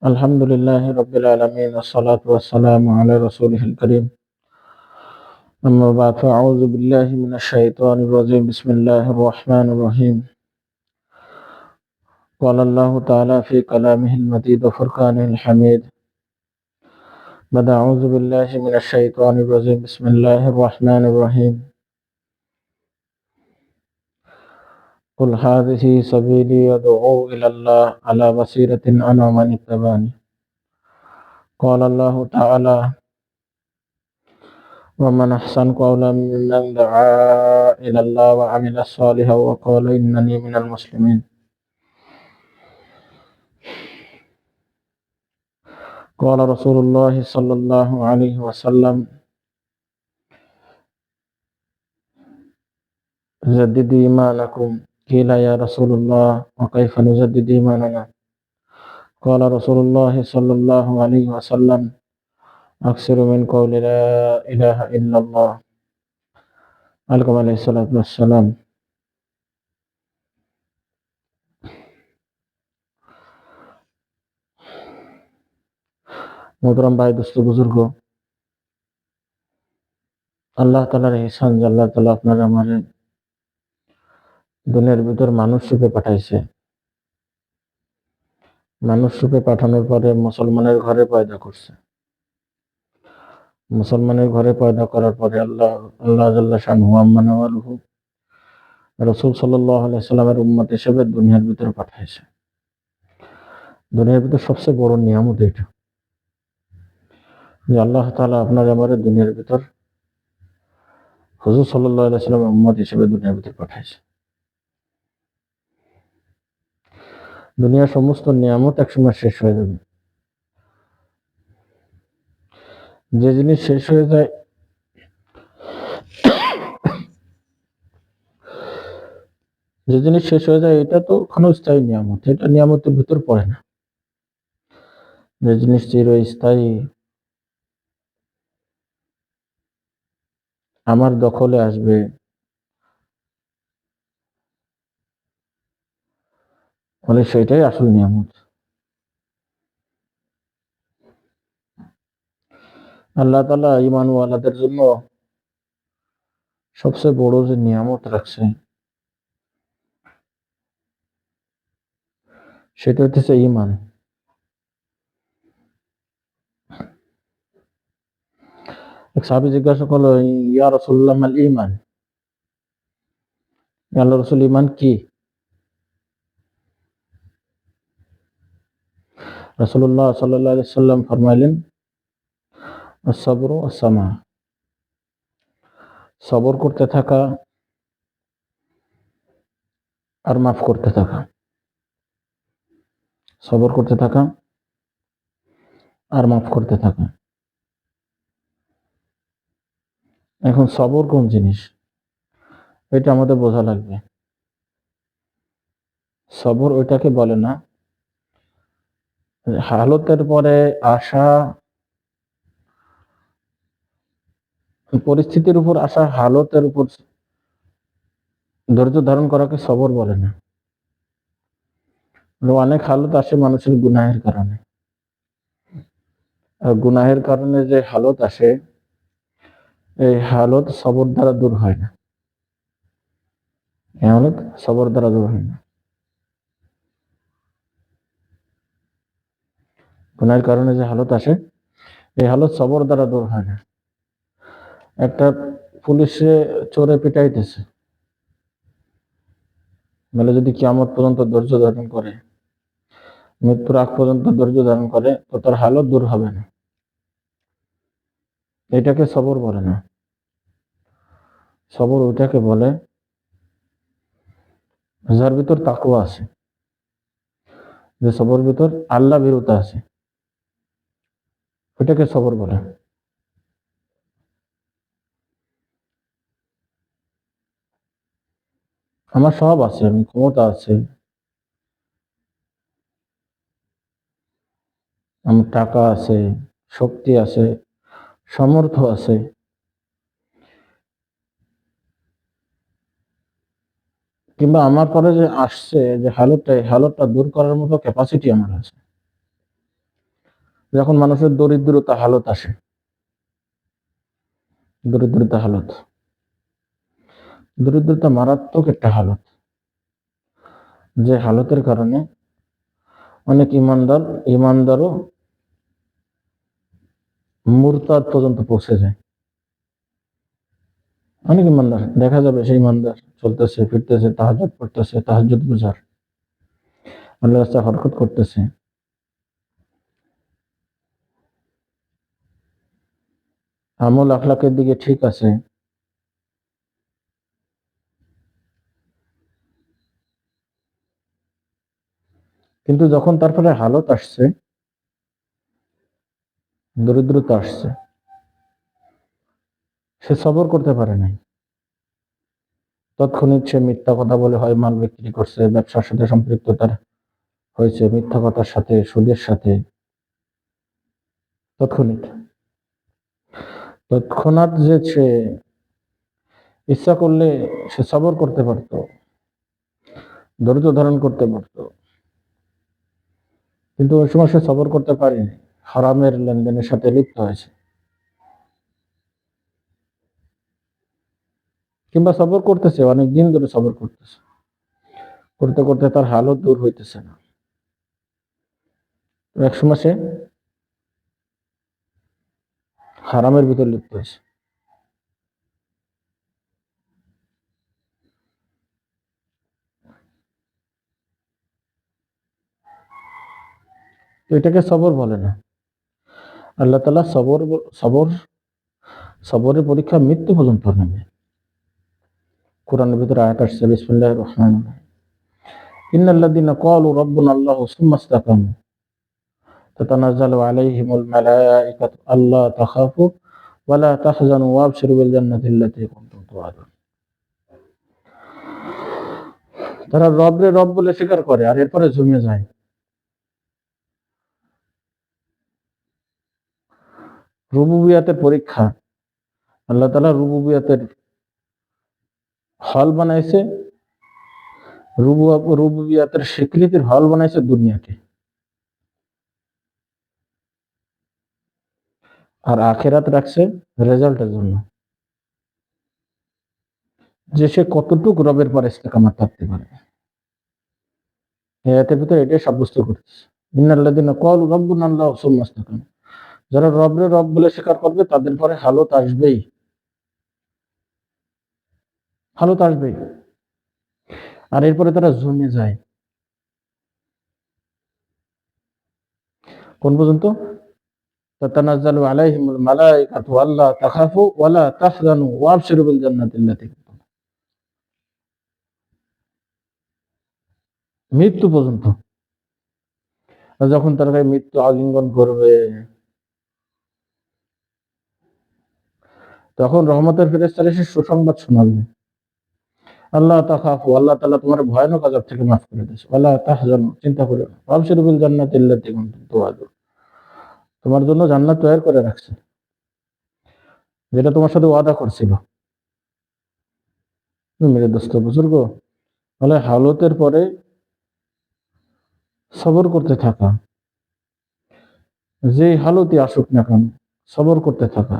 الحمد لله رب العالمين والصلاة والسلام على رسوله الكريم أما بعد فأعوذ بالله من الشيطان الرجيم بسم الله الرحمن الرحيم قال الله تعالى في كلامه المجيد وفرقانه الحميد بعد أعوذ بالله من الشيطان الرجيم بسم الله الرحمن الرحيم قل هذه سبيلي أدعو إلى الله على بصيرة أنا ومن اتبعني قال الله تعالى ومن أحسن قولا ممن دعا إلى الله وعمل صالحا وقال إنني من المسلمين قال رسول الله صلى الله عليه وسلم جدد إيمانكم قيل يا رسول الله وكيف نجدد إيماننا قال رسول الله صلى الله عليه وسلم أكثر من قول لا إله إلا الله عليكم عليه الصلاة والسلام মোহতরম ভাই দোস্ত বুজুর্গ আল্লাহ তাআলার ইহসান যে আল্লাহ তাআলা আপনার আমার দুনিয়ার ভিতর মানুষ রূপে পাঠাইছে। মানুষ রূপে পাঠানোর পরে মুসলমানের ঘরে পয়দা করছে। মুসলমানের ঘরে পয়দা করার পরে আল্লাহ জাল্লা শানহু আম্মা নাওয়ালুহু রাসূল সাল্লাল্লাহু আলাইহি সাল্লামের উম্মত হিসেবে দুনিয়ার ভিতরে পাঠাইছে। দুনিয়ার ভিতর সবচেয়ে বড় নিয়ামত এটা যে আল্লাহ তাআলা আপনার আমার দুনিয়ার ভিতর হুজুর সাল্লাল্লাহু আলাইহি সাল্লামের উম্মত হিসেবে দুনিয়ার ভিতর পাঠাইছে। দুনিয়ার সমস্ত নিয়ামত একসময় শেষ হয়ে যাবে। যে জিনিস শেষ হয়ে যায় এটা তো ক্ষণস্থায়ী নিয়ামত, এটা নিয়ামতের ভিতর পড়ে না। যে জিনিস চিরস্থায়ী আমার দখলে আসবে, ফলে সেটাই আসল নিয়ামত। আল্লাহ তাআলা ঈমানওয়ালাদের জন্য সবচেয়ে বড় যে নিয়ামত রাখছে সেটা হচ্ছে ঈমান। এক সাহাবী জিজ্ঞাসা করলো, ইয়া রাসূলুল্লাহ মাল ঈমান, ইয়া আল্লাহর রাসূল ঈমান কি? রাসূলুল্লাহ সাল্লাল্লাহু আলাইহি ওয়াসাল্লাম ফরমাইলেন আস-সাবরু আস-সামা, সবর করতে থাকা আর মাফ করতে থাকা। সবর করতে থাকা আর মাফ করতে থাকা। এখন সবর কোন জিনিস এটা আমাদের বোঝা লাগবে। সবর ওইটাকে বলে না হালতের পরে আসা, পরিস্থিতির উপর আসা হালতের উপর ধৈর্য ধারণ করাকে সবর বলে না। অনেক হালত আসে মানুষের গুনাহের কারণে, আর গুনাহের কারণে যে হালত আসে এই হালত সবর দ্বারা দূর হয় না। এই হালত সবর দ্বারা দূর হয় না। গুনাহের কারণে যে হালত আসে এই হালত সবর দ্বারা দূর হয় না। একটা পুলিশে চোরে পিটাইতেছে, বলে যদি কিয়ামত পর্যন্ত ধৈর্য ধারণ করে, মৃত্যুর আগ পর্যন্ত ধৈর্য ধারণ করে, তো তার হালত দূর হবে না। এটাকে সবর বলে না। সবর ওইটাকে বলে যার ভিতর তাকওয়া আছে, যে সবর ভিতর আল্লাহ ভীরুতা আছে, ওইটাকে সবর বলে। আমার সব আছে, আমি ক্ষমতা আছে, আমার টাকা আছে, শক্তি আছে, সামর্থ্য আছে, কিংবা আমার পরে যে আসছে যে হালতটা, এই হালতটা দূর করার মতো ক্যাপাসিটি আমার আছে। যখন মানুষের দরিদ্রতা হালত আসে, দরিদ্রতা মারাত্মক একটা হালত, যে হালতের কারণে অনেক ইমানদারও মুরতাদ পর্যন্ত পৌঁছে যায়। অনেক ইমানদার দেখা যাবে, সেই ইমানদার চলতেছে ফিরতেছে, তাহাজ্জুদ পড়তেছে, তাহাজ্জুদ গুজার, আল্লাহর রাস্তায় হরকত করতেছে, আমল আখলাকের দিকে ঠিক আছে, কিন্তু যখন তারপরে হালত আসছে, দরিদ্রতা আসছে, সে সবর করতে পারে নাই। তৎক্ষণিক সে মিথ্যা কথা বলে হয় মাল বিক্রি করছে, ব্যবসার সাথে সম্পৃক্ততার হয়েছে, মিথ্যা কথার সাথে, সুদের সাথে, তৎক্ষণাৎ যে সে ইচ্ছা করলে সে সবর করতে পারত, ধৈর্য ধারণ করতে পারত, কিন্তু ওই সময় সে সবর করতে পারেনি, হারামের লেনদেনের সাথে লিপ্ত হয়েছে। কিংবা সবর করতেছে, অনেক দিন ধরে সবর করতেছে, করতে করতে তার হালত দূর হইতেছে না, এক সময় সে হারামের ভিতর লিপ্ত হয়েছে। এটাকে সবর বলে না। আল্লাহ তাআলা সবরের পরীক্ষা মৃত্যু পর্যন্ত নেবে। কোরআনের ভিতরে আয়াত আসছে, বিসমিল্লাহির রহমানির রহিম, ইন্নাল্লাযীনা ক্বালু রাব্বুনাল্লাহু সুম্মা ইসতাকামু তাতানাজ্জালু আলাইহিমুল মালাঈকাতু আল্লা তাখাফু ওয়া লা তাহজানু ওয়াবশিরু বিল জান্নাতিল্লাতী কুনতুম তুআদুন। তারা রব বলে স্বীকার করে আর এরপরে জমে যায়। রুবুবিয়াতের পরীক্ষা, আল্লাহ তাআলা রুবুবিয়াতের হল বানাইছে, রুবুবিয়াতের স্বীকৃতির হল বানাইছে দুনিয়াকে, আর আখিরাত রাখছে রেজাল্টের জন্য, যে সে কতটুকু রবের পর ইস্তেকামাত থাকতে পারে। এর ভিতরে এটাই সাব্যস্ত করতেছে, ইন্নাল্লাযীনা ক্বালু রাব্বুনাল্লাহু সুম্মা ইসতাকামু, যারা রব বলে স্বীকার করবে তাদের পরে হালত আসবেই, আর এরপরে তারা জমে যায়। কোন পর্যন্ত? তাতানাজ্জালু আলাইহিমুল মালাঈকাতু আল্লা তাখাফু ওয়া লা তাহজানু ওয়াবশিরু বিল জান্নাতিল্লাতী, মৃত্যু পর্যন্ত। যখন তার গায়ে মৃত্যু আলিঙ্গন করবে, তখন রহমতের ফেরেশতারা এসে সুসংবাদ শোনাবে, আল্লাহ তাখাফু, আল্লাহ তাআলা তোমার ভয়ানক আযাব থেকে মাফ করে দিয়েছে, ওয়ালা তাহজানু, চিন্তা করো না, ওয়াবশিরু বিল জান্নাতিল্লাতী কুনতুম তুআদুন, তোমার জন্য জান্নাত তৈরি করে রাখছে, যেটা তোমার সাথে ওয়াদা করছিল। মেরে দোস্ত বুজুর্গ, তাহলে হালতের পরে সবর করতে থাকা, যে হালতই আসুক না কেন, সবর করতে থাকা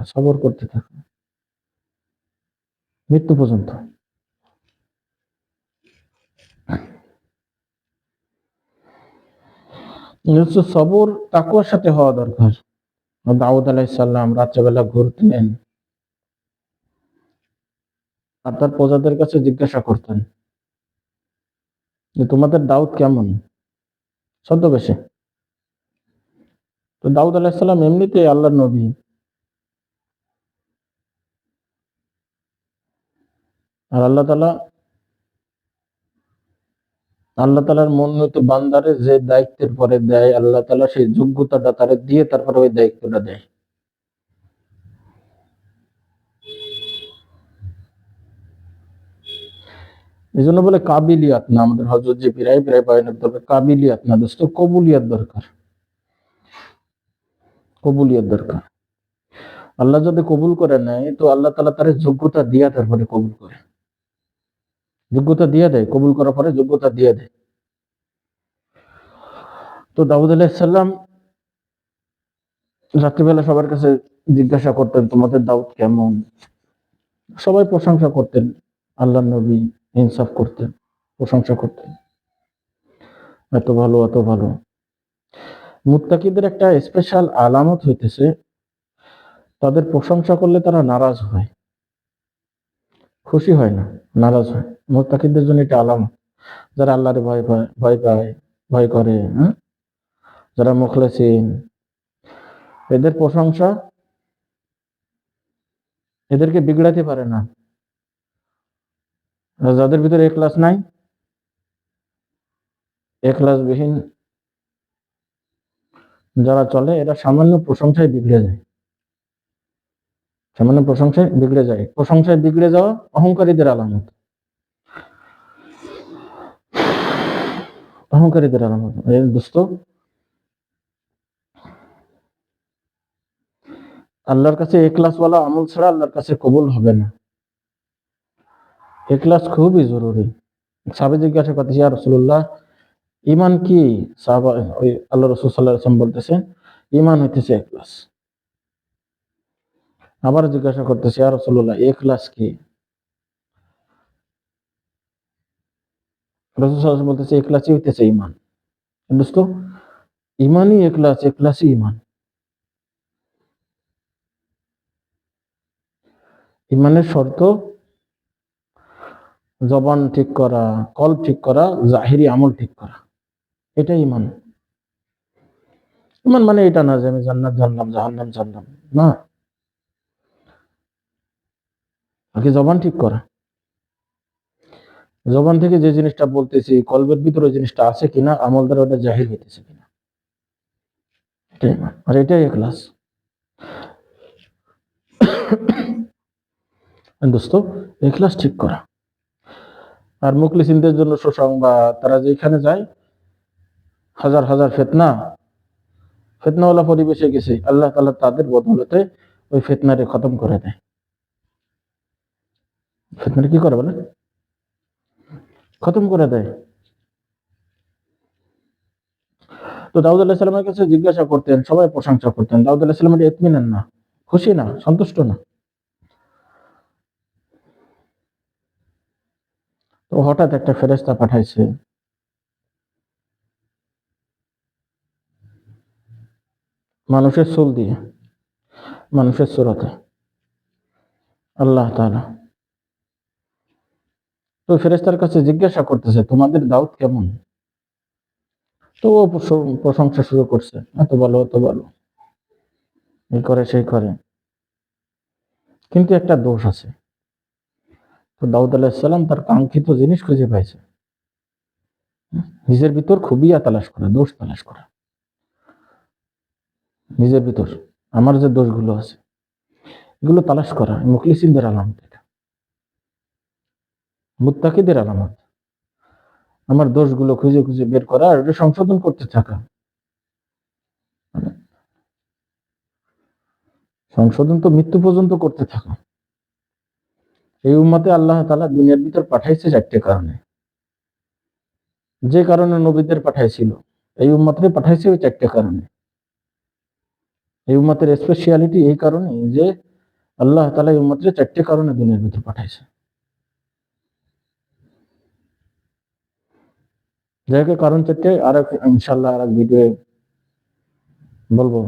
মৃত্যু পর্যন্ত। সবর তাকওয়ার সাথে হওয়া দরকার। দাউদ আলাইহিস সালাম রাত্রেবেলা ঘুরতেন আর তার প্রজাদের কাছে জিজ্ঞাসা করতেন যে তোমাদের দাউদ কেমন, ছদ্মবেশে। তো দাউদ আলাইহিস সালাম এমনিতেই আল্লাহর নবী, আর আল্লাহ তাআলার মনোনীত বান্দারে যে দায়িত্বের পরে দেয়, আল্লাহ তাআলা সেই যোগ্যতাটা তারে দিয়ে তারপরে ওই দায়িত্বটা দেয়। এই জন্য বলে কাবিলিয়াত না, আমাদের হযরত জি প্রায় বয়ানের দরকার, কাবিলিয়াত না দোস্ত, কবুলিয়াত দরকার। আল্লাহ যদি কবুল করে নেয় তো আল্লাহ তাআলা তার যোগ্যতা দিয়া তারপরে কবুল করে, যোগ্যতা দিয়ে দেয়, কবুল করার পরে যোগ্যতা দিয়ে দেয়। তো দাউদ আলাইহিস সালাম রাত্রিবেলা সবার কাছে জিজ্ঞাসা করতেন তোমাদের দাউদ কেমন। সবাই প্রশংসা করতেন, আল্লাহ নবী ইনসাফ করতেন, প্রশংসা করতেন, এত ভালো এত ভালো। মুত্তাকিদের একটা স্পেশাল আলামত হইতেছে তাদের প্রশংসা করলে তারা নারাজ হয়, খুশি হয় না, নারাজ হয়। মুত্তাকিদের জন্য এটা আলামত। যারা আল্লাহরে ভয় পায়, ভয় করে, হ্যাঁ, যারা মুখলেসিন, এদের প্রশংসা এদেরকে বিগড়াতে পারে না। আর যাদের ভিতরে এখলাস নাই, এখলাসবিহীন যারা চলে, এরা সামান্য প্রশংসায় বিগড়ে যায়, সামান্য প্রশংসায় বিগড়ে যায়। প্রশংসায় বিগড়ে যাওয়া অহংকারীদের আলামত, অহংকারীদের আলামত। দোস্ত, আল্লাহর কাছে এখলাসওয়ালা আমল ছাড়া আল্লাহর কাছে কবুল হবে না। এখলাস খুবই জরুরি। সাহাবী জিজ্ঞাসা করতেছে, ইয়া রাসূলুল্লাহ, ঈমান কি? সাহাবা, ওই আল্লাহ রাসূল সাল্লাল্লাহু আলাইহি ওয়াসাল্লাম বলতেছেন, ঈমান হইতেছে এখলাস। আবার জিজ্ঞাসা করতেছে, ইয়া রাসূলুল্লাহ, এখলাস কি? রাসূল সাল্লাল্লাহু আলাইহি ওয়াসাল্লাম বলতেছে, এখলাসই হইতেছে ঈমান। দোস্ত, ঈমানই এখলাস, এখলাসই ঈমান। ঈমানের শর্ত জবান ঠিক করা, কলব ঠিক করা, জাহিরি আমল ঠিক করা, এটাই ঈমান। ঈমান মানে এটা না যে আমি জান্নাত জানলাম, জাহান্নাম জানলাম, না। আগে জবান ঠিক করা, জবান থেকে যে জিনিসটা বলতেছি কলবের ভিতরে ওই জিনিসটা আছে কিনা, আমল দ্বারা ওটা জাহির হইতেছে কিনা, এটাই ঈমান। আর এটাই ইখলাস। দোস্ত, ইখলাস ঠিক করা। আর মুখলিসিনদের জন্য সুসংবাদ, তারা যেখানে যায় হাজার হাজার ফিতনাওয়ালা পরিবেশে গেছে, আল্লাহ তাআলা তাদের বদৌলতে ওই ফিতনারে খতম করে দেয়। ফিতনারে কি করে বলে? খতম করে দেয়। তো দাউদ আলাইহিস সালামের কাছে জিজ্ঞাসা করতেন, সবাই প্রশংসা করতেন। দাউদ আলাইহিস সালামের ইতমিনান না, খুশি না, সন্তুষ্ট না। তো হঠাৎ একটা ফেরেশতা পাঠাইছে, মানুষের চুল দিয়ে, মানুষের সুরতে, আল্লাহ তাআলা। তো ফেরেশতার কাছে জিজ্ঞাসা করতেছে, তোমাদের দাউদ কেমন? তো ও প্রশংসা শুরু করছে, এত ভালো এত ভালো, এই করে সেই করে। কিন্তু একটা দোষ আছে। তো দাউদ আলাইহিস সালাম তার কাঙ্ক্ষিত জিনিস খুঁজে পাইছে। নিজের ভিতর খুবিয়া তালাশ করা, দোষ তালাশ করা, নিজের ভিতর আমার যে দোষগুলো আছে এগুলো তালাশ করা মুখলিসিনদের আলামত, এটা মুত্তাকিদের আলামত। আমার দোষগুলো খুঁজে খুঁজে বের করা আর এটা সংশোধন করতে থাকা, সংশোধন তো মৃত্যু পর্যন্ত করতে থাকা। এই উম্মতে আল্লাহ তাআলা দুনিয়ার ভিতর পাঠাইছে চারটে কারণে। যে কারণে নবীদের পাঠাইছিল, এই উম্মতরে পাঠাইছে ওই চারটে কারণে। এই উম্মতের স্পেশালিটি এই কারণে যে আল্লাহ তাআলা এই উম্মতরে চারটে কারণে দুনিয়ার ভিতর পাঠাইছে। যাকে কারণ চারটে আর ইনশাআল্লাহ আর এক ভিডিও বলবো।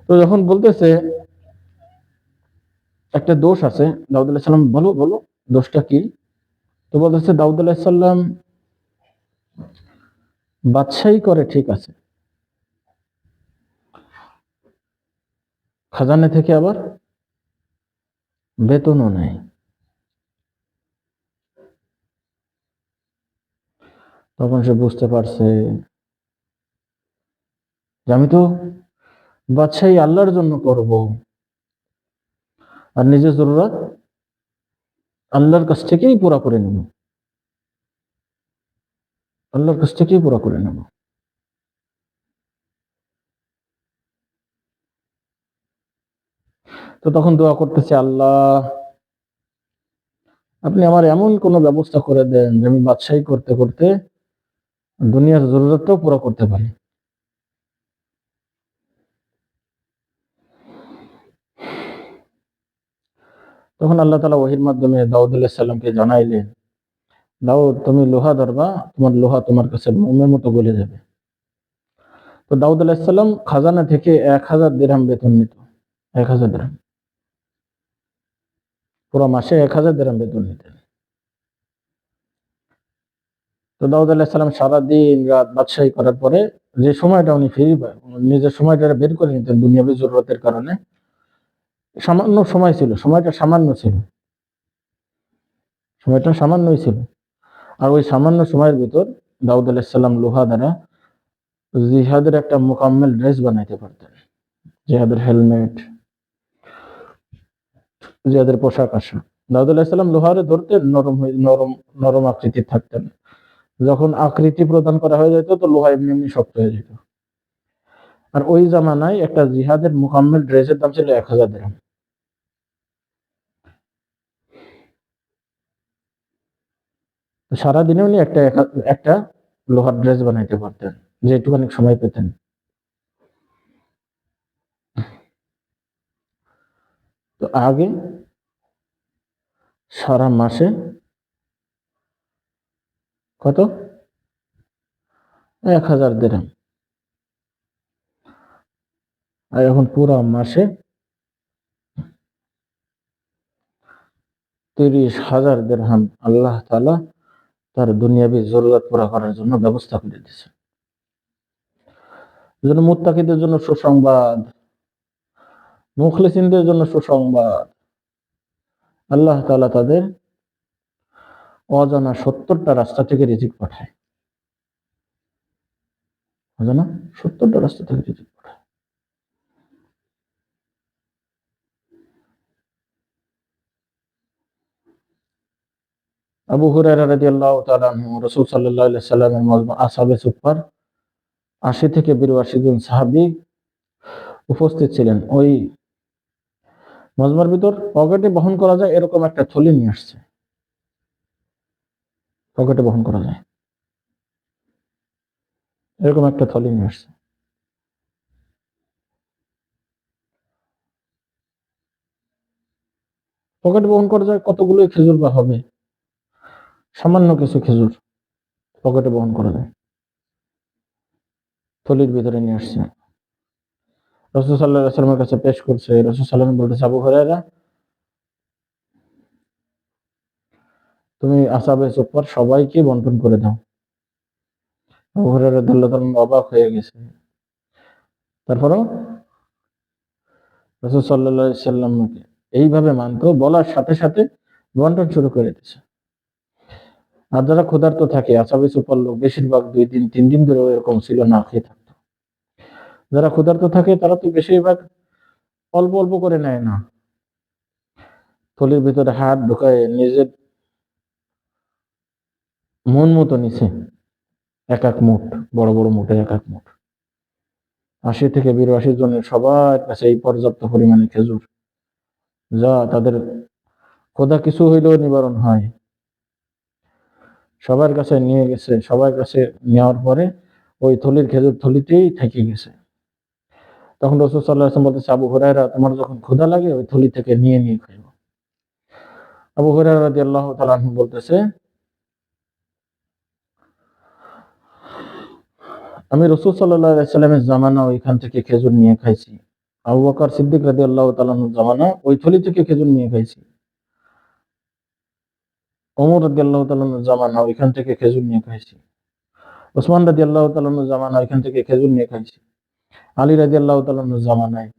তো যখন বলতেছে একটা দোষ আছে, দাউদ আলাইহিস সালাম বলো বলো দোষটা কি? তো বলতেছে দাউদ আলাইহিস সালাম বাদশাহী করে ঠিক আছে, খাজানা থেকে আবার বেতনও নেয়। তখন সে বুঝতে পারছে যে আমি তো বাদশাহী আল্লাহর জন্য করব, আর নিজের জরুরত আল্লাহর কাছ থেকেই পুরা করে নেব, আল্লাহর কাছ থেকেই পুরা করে নেব। তো তখন দোয়া করতেছে, আল্লাহ আপনি আমার এমন কোন ব্যবস্থা করে দেন যে আমি বাদশাহী করতে করতে দুনিয়ার জরুরতটাও পুরা করতে পারি। তখন আল্লাহ তাআলা ওহীর মাধ্যমে দাউদ আলাইহিস সালামকে জানাইলেন, দাউদ তুমি লোহা ধরবা, তোমার লোহা তোমার কাছে মোমের মতো গলে যাবে। তো দাউদ আলাইহিস সালাম খাজানা থেকে 1000 দিরহাম বেতন নিত। 1000 দিরহাম, পুরো মাসে 1000 দিরহাম বেতন নিতেন। তো দাউদ আলাইহিস সালাম সারাদিন রাত বাদশাহী করার পরে যে সময়টা উনি ফ্রি পায়, নিজের সময়টা বের করে নিতেন দুনিয়াবী জরুরতের কারণে। সামান্য সময় ছিল, সময়টা সামান্য ছিল, সময়টা সামান্যই ছিল। আর ওই সামান্য সময়ের ভিতর দাউদ আলাইহিস সালাম লোহা দ্বারা জিহাদের একটা মোকাম্মেল ড্রেস বানাইতে পারতেন। জিহাদের হেলমেট, জিহাদের পোশাক আশাক। দাউদ আলাইহিস সালাম লোহারে ধরতেন, নরম আকৃতির থাকতেন। যখন আকৃতি প্রদান করা হয়ে যেত তো লোহা এমনি এমনি শক্ত হয়ে যেত। আর ওই জামানায় একটা জিহাদের মোকাম্মেল ড্রেসের দাম ছিল 1000 দিরহাম। সারাদিনে উনি একটা লোহার ড্রেস বানাইতে পারতেন, যেটুখানি সময় পেতেন। তো আগে সারা মাসে কত? 1000 দিরহাম। আর এখন পুরো মাসে 30,000 দিরহাম আল্লাহ তাআলা তার দুনিয়াবী জরুরত পুরা করার জন্য ব্যবস্থা করে দিয়েছে। এজন্য মুত্তাকিদের জন্য সুসংবাদ, মুখলিসিনদের জন্য সুসংবাদ। আল্লাহ তাআলা তাদের অজানা 70টা রাস্তা থেকে রিজিক পাঠায়। অজানা 70টা রাস্তা থেকে রিজিক পাঠায়। আবু হুরায়রা রাদিয়াল্লাহু তাআলা আনহু রাসূল সাল্লাল্লাহু আলাইহি সাল্লামের মজমা আসহাবে সুফফার 80 থেকে 82 জন সাহাবী উপস্থিত ছিলেন। ওই মজমার ভিতর পকেটে বহন করা যায় এরকম একটা থলি নিয়ে আসছে। পকেটে বহন করা যায় এরকম একটা থলি নিয়ে আসছে। পকেটে বহন করা যায় কতগুলো খেজুর বা হবে, সামান্য কিছু খেজুর পকেটে বহন করা যায়, থলির ভিতরে নিয়ে আসছে। রাসূল সাল্লাল্লাহু আলাইহি ওয়াসাল্লামের কাছে পেশ করছে। রাসূল সাল্লাল্লাহু আলাইহি ওয়াসাল্লাম বলতেছে, আবু হুরায়রা তুমি আসহাবে সুফফার সবাইকে বন্টন করে দাও। আবু হুরায়রা রাদিয়াল্লাহু তাআলা অবাক হয়ে গেছে। তারপরেও রাসূল সাল্লাল্লাহু আলাইহি ওয়াসাল্লামকে এইভাবে মানতো, বলার সাথে সাথে বন্টন শুরু করে দিয়েছে। আর যারা ক্ষুধার্ত থাকে, আসহাবে সুফফার লোক বেশিরভাগ 2 দিন 3 দিন ধরে এরকম ছিল, না খেয়ে থাকতো। যারা ক্ষুধার্ত থাকে তারা তো বেশিরভাগ অল্প অল্প করে নেয় না, থলির ভিতরে হাত ঢুকায় নিজের মন মতো নিছে এক এক মুঠ, বড় বড় মুঠে এক এক মুঠ। 80 থেকে 82 জনের সবার কাছে এই পর্যাপ্ত পরিমাণে খেজুর, যা তাদের ক্ষুধা কিছু হইলেও নিবারণ হয়। সবার কাছে নিয়ে গেছে, সবার কাছে নেওয়ার পরে ওই থলির খেজুর থলিতেই থেকে গেছে। তখন রাসূল সাল্লাল্লাহু আলাইহি ওয়াসাল্লাম বলতেছে, আবু হুরায়রা তোমার যখন ক্ষুধা লাগে ওই থলি থেকে নিয়ে নিয়ে খাইও। আবু হুরায়রা রাদিয়াল্লাহু তাআলা আনহু বলতেছে, আমি রাসূল সাল্লাল্লাহু আলাইহি ওয়াসাল্লামের জামানা ওইখান থেকে খেজুর নিয়ে খাইছি। আবু বকর সিদ্দিক রাদিয়াল্লাহু তাআলা আনহুর জামানা ওই থলি থেকে খেজুর নিয়ে খাইছি। ওমর রাদিয়াল্লাহু তাআলা আনহুর জামানা ওইখান থেকে খেজুর নিয়ে খাইছি। ওসমান রাদিয়াল্লাহু তাআলা আনহুর জামানা ওইখান থেকে খেজুর নিয়ে খাইছি। আলী রাদিয়াল্লাহু তাআলা আনহুর জামানায়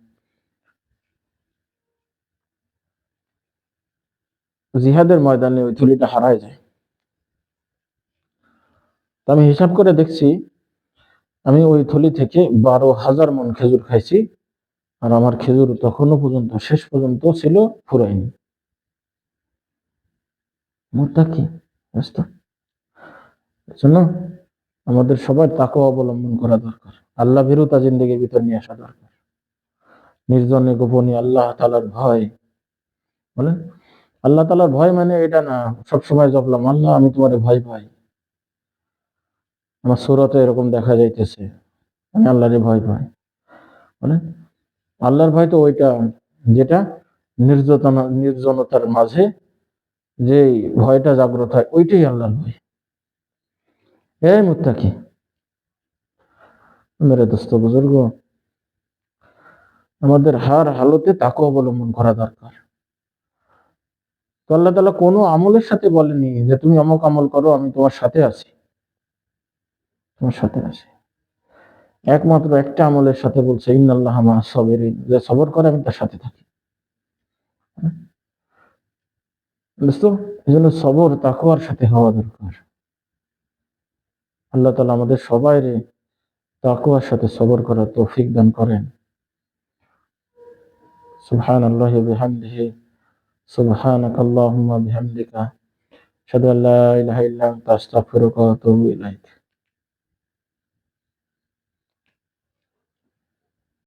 জিহাদের ময়দানে ওই থলিটা হারায় যায়। তো আমি হিসাব করে দেখছি, আমি ওই থলি থেকে 12,000 মণ খেজুর খাইছি। আর আমার খেজুর তখনো পর্যন্ত শেষ পর্যন্ত ছিল, ফুরায়নি। মুত্তাকি বুঝতো। এজন্য আমাদের সবার তাকওয়া অবলম্বন করা দরকার, আল্লাহ ভীরুতা জিন্দেগির ভিতর নিয়ে আসা দরকার। নির্জনে গোপনে আল্লাহ তাআলার ভয়, বলেন আল্লাহ তাআলার ভয় মানে এটা না সবসময় জপলাম আল্লাহ আমি তোমারে ভয় পাই, আমার সূরাতে এরকম দেখা যাইতেছে আমি আল্লাহরে ভয় পাই। বলেন আল্লাহর ভয় তো ওইটা যেটা নির্জনতার মাঝে যে ভয়টা জাগ্রত হয়, ওইটাই আল্লাহর ভয়। এই মুত্তাকি মেরে দোস্ত বুজুর্গ, আমাদের হার হালতে তাকওয়া অবলম্বন করা দরকার। তো আল্লাহ তাআলা কোনো আমলের সাথে বলেনি যে তুমি অমুক আমল করো, আমি তোমার সাথে আছি, তোমার সাথে আছি। একমাত্র একটা আমলের সাথে বলছে ইন্নাল্লাহা মা'আস সাবিরিন, যে সবর করে আমি তার সাথে থাকি। বুঝতো, এই জন্য সবর তাকওয়ার সাথে হওয়া দরকার। আল্লাহ তাআলা আমাদের সবাইরে তাকওয়ার সাথে সবর করার তৌফিক দান করেন। সুবহানাল্লাহি ওয়া বিহামদিহি, সুবহানাকাল্লাহুম্মা বিহামদিকা, আশহাদু আল্লা ইলাহা ইল্লা আনতা, আস্তাগফিরুকা ওয়া আতুবু ইলাইক।